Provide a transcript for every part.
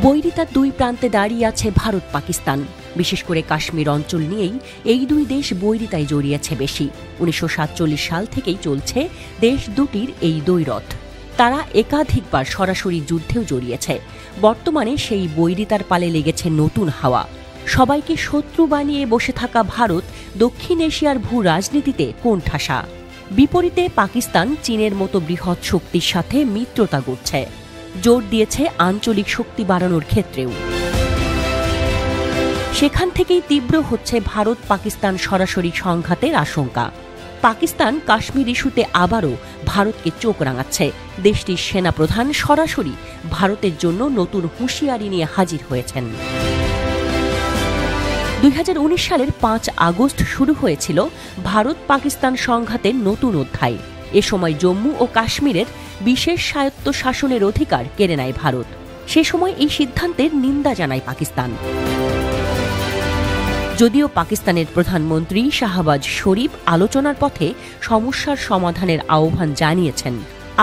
বৈরিতার দুই প্রান্তে দাঁড়িয়ে আছে ভারত পাকিস্তান। বিশেষ করে কাশ্মীর অঞ্চল নিয়েই এই দুই দেশ বৈরিতায় জড়িয়েছে বেশি। ১৯৪৭ সাল থেকেই চলছে দেশ দুটির এই দ্বৈরথ। তারা একাধিকবার সরাসরি যুদ্ধেও জড়িয়েছে। বর্তমানে সেই বৈরিতার পালে লেগেছে নতুন হাওয়া। সবাইকে শত্রু বানিয়ে বসে থাকা ভারত দক্ষিণ এশিয়ার ভূ রাজনীতিতে কোণঠাসা। বিপরীতে পাকিস্তান চীনের মতো বৃহৎ শক্তির সাথে মিত্রতা গড়ছে, জোর দিয়েছে আঞ্চলিক শক্তি বাড়ানোর ক্ষেত্রেও। সেখান থেকেই তীব্র হচ্ছে ভারত পাকিস্তান সরাসরি সংঘাতের আশঙ্কা। পাকিস্তান কাশ্মীর ইস্যুতে আবারও ভারতকে চোখ রাঙাচ্ছে। দেশটির সেনাপ্রধান সরাসরি ভারতের জন্য নতুন হুঁশিয়ারি নিয়ে হাজির হয়েছেন। ২০১৯ সালের ৫ আগস্ট শুরু হয়েছিল ভারত পাকিস্তান সংঘাতের নতুন অধ্যায়। এ সময় জম্মু ও কাশ্মীরের বিশেষ স্বায়ত্ত শাসনের অধিকার কেড়ে নেয় ভারত। সে সময় এই সিদ্ধান্তের নিন্দা জানায় পাকিস্তান। যদিও পাকিস্তানের প্রধানমন্ত্রী শাহবাজ শরীফ আলোচনার পথে সমস্যার সমাধানের আহ্বান জানিয়েছেন।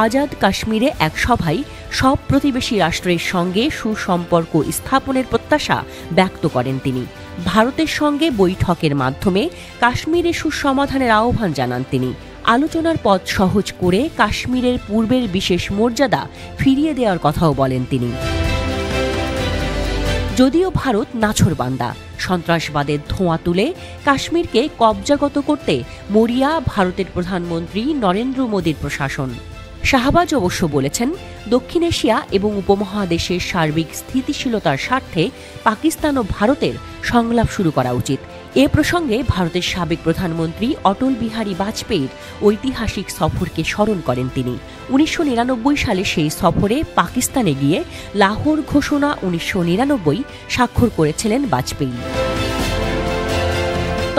আজাদ কাশ্মীরে এক সভায় সব প্রতিবেশী রাষ্ট্রের সঙ্গে সুসম্পর্ক স্থাপনের প্রত্যাশা ব্যক্ত করেন তিনি। ভারতের সঙ্গে বৈঠকের মাধ্যমে কাশ্মীরে সুসমাধানের আহ্বান জানান তিনি। আলোচনার পথ সহজ করে কাশ্মীরের পূর্বের বিশেষ মর্যাদা ফিরিয়ে দেওয়ার কথাও বলেন তিনি। যদিও ভারত নাছোড়বান্দা, সন্ত্রাসবাদের ধোঁয়া তুলে কাশ্মীরকে কবজাগত করতে মরিয়া ভারতের প্রধানমন্ত্রী নরেন্দ্র মোদীর প্রশাসন। শাহবাজ অবশ্য বলেছেন, দক্ষিণ এশিয়া এবং উপমহাদেশের সার্বিক স্থিতিশীলতার স্বার্থে পাকিস্তান ও ভারতের সংলাপ শুরু করা উচিত। এ প্রসঙ্গে ভারতের সাবেক প্রধানমন্ত্রী অটল বিহারী বাজপেয়ীর ঐতিহাসিক সফরকে স্মরণ করেন তিনি। ১৯৯৯ সালে সেই সফরে পাকিস্তানে গিয়ে লাহোর ঘোষণা ১৯৯৯ স্বাক্ষর করেছিলেন বাজপেয়ী।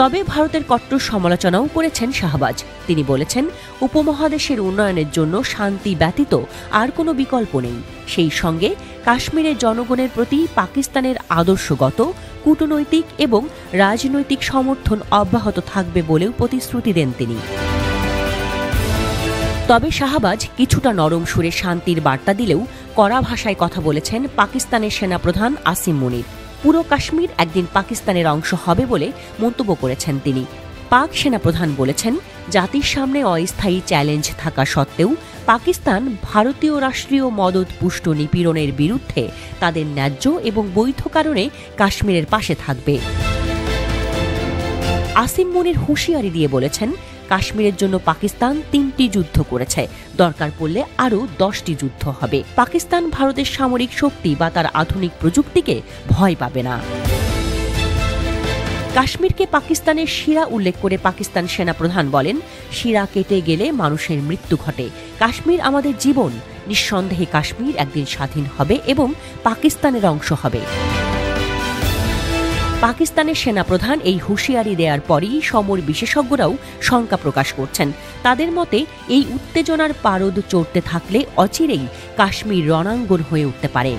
তবে ভারতের কট্টর সমালোচনাও করেছেন শাহবাজ। তিনি বলেছেন, উপমহাদেশের উন্নয়নের জন্য শান্তি ব্যতীত আর কোনো বিকল্প নেই। সেই সঙ্গে কাশ্মীরের জনগণের প্রতি পাকিস্তানের আদর্শগত, কূটনৈতিক এবং রাজনৈতিক সমর্থন অব্যাহত থাকবে বলেও প্রতিশ্রুতি দেন তিনি। তবে শাহবাজ কিছুটা নরম সুরে শান্তির বার্তা দিলেও কড়া ভাষায় কথা বলেছেন পাকিস্তানের সেনাপ্রধান আসিম মুনির। পুরো কাশ্মীর একদিন পাকিস্তানের অংশ হবে বলে মন্তব্য করেছেন তিনি। পাক সেনাপ্রধান বলেছেন, জাতির সামনে অস্থায়ী চ্যালেঞ্জ থাকা সত্ত্বেও পাকিস্তান ভারতীয় রাষ্ট্রীয় মদত পুষ্ট নিপীড়নের বিরুদ্ধে তাদের ন্যায্য এবং বৈধ কারণে কাশ্মীরের পাশে থাকবে। আসিম মুনির হুঁশিয়ারি দিয়ে বলেছেন, কাশ্মীরের জন্য পাকিস্তান ৩টি যুদ্ধ করেছে, দরকার পড়লে আরও ১০টি যুদ্ধ হবে। পাকিস্তান ভারতের সামরিক শক্তি বা তার আধুনিক প্রযুক্তিকে ভয় পাবে না। কাশ্মীরকে পাকিস্তানের শিরা উল্লেখ করে পাকিস্তান সেনাপ্রধান বলেন, শিরা কেটে গেলে মানুষের মৃত্যু ঘটে। কাশ্মীর আমাদের জীবন। নিঃসন্দেহে কাশ্মীর একদিন স্বাধীন হবে এবং পাকিস্তানের অংশ হবে। পাকিস্তানের সেনাপ্রধান এই হুঁশিয়ারি দেওয়ার পরই সমর বিশেষজ্ঞরাও শঙ্কা প্রকাশ করছেন। তাদের মতে, এই উত্তেজনার পারদ চড়তে থাকলে অচিরেই কাশ্মীর রণাঙ্গন হয়ে উঠতে পারে।